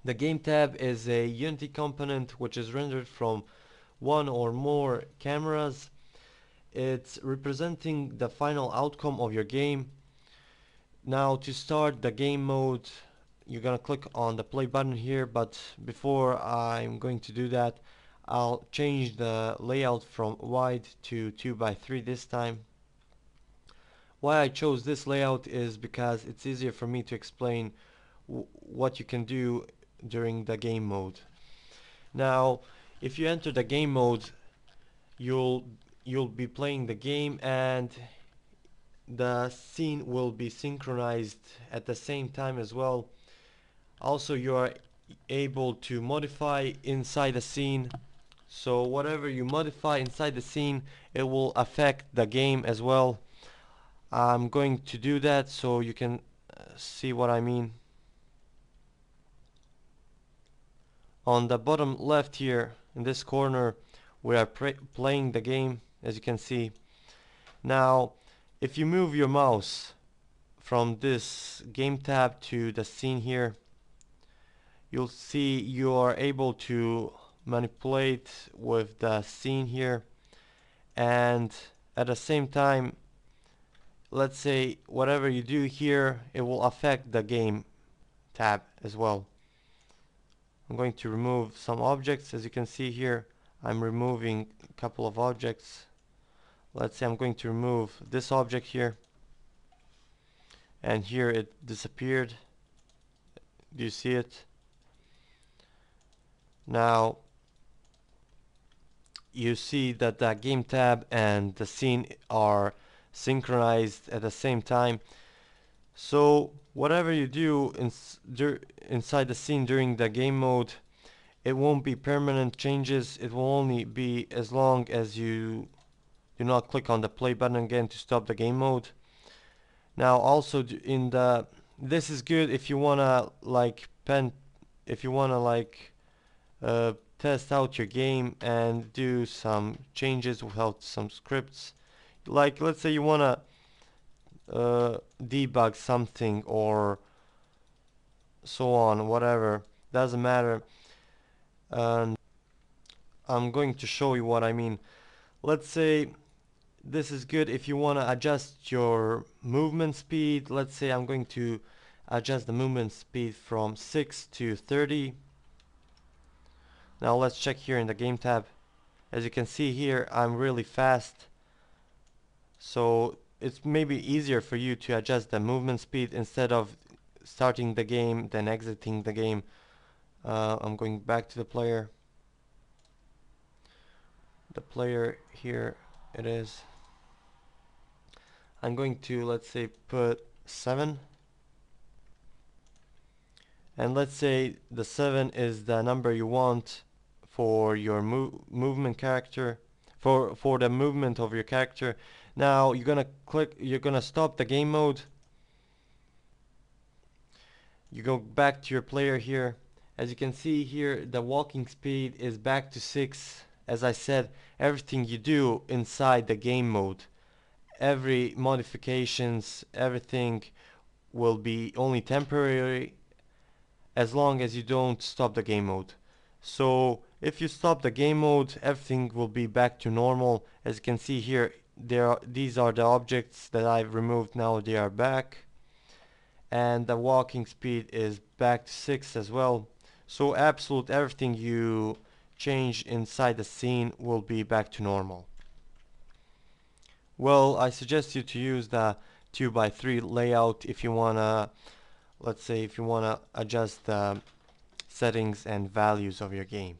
The game tab is a Unity component which is rendered from one or more cameras. It's representing the final outcome of your game. Now to start the game mode, you're gonna click on the play button here, but before I'm going to do that, I'll change the layout from wide to 2x3 this time. Why I chose this layout is because it's easier for me to explain what you can do during the game mode. Now, if you enter the game mode, you'll be playing the game and the scene will be synchronized at the same time as well. Also, you are able to modify inside the scene, so whatever you modify inside the scene, it will affect the game as well. I'm going to do that so you can see what I mean. On the bottom left here in this corner, we are playing the game, as you can see. Now if you move your mouse from this game tab to the scene here, you'll see you are able to manipulate with the scene here, and at the same time, let's say whatever you do here, it will affect the game tab as well. I'm going to remove some objects. As you can see here, I'm removing a couple of objects. Let's say I'm going to remove this object here, and here it disappeared. Do you see it? Now you see that the game tab and the scene are synchronized at the same time. So whatever you do inside the scene during the game mode, it won't be permanent changes. It will only be as long as you do not click on the play button again to stop the game mode. Now also this is good if you wanna test out your game and do some changes without some scripts. Like let's say you wanna debug something or so on, whatever, doesn't matter. And I'm going to show you what I mean. Let's say this is good if you want to adjust your movement speed. Let's say I'm going to adjust the movement speed from 6 to 30. Now let's check here in the game tab. As you can see here, I'm really fast, so it's maybe easier for you to adjust the movement speed instead of starting the game then exiting the game. I'm going back to the player. The player, here it is. I'm going to, let's say, put 7, and let's say the 7 is the number you want for your movement character, for the movement of your character. Now you're gonna stop the game mode. You go back to your player here. As you can see here, the walking speed is back to 6. As I said, everything you do inside the game mode, every modifications, everything will be only temporary as long as you don't stop the game mode. So if you stop the game mode, everything will be back to normal. As you can see here, these are the objects that I've removed. Now they are back, and the walking speed is back to 6 as well. So absolute everything you change inside the scene will be back to normal. Well, I suggest you to use the 2x3 layout if you wanna, let's say, if you wanna adjust the settings and values of your game.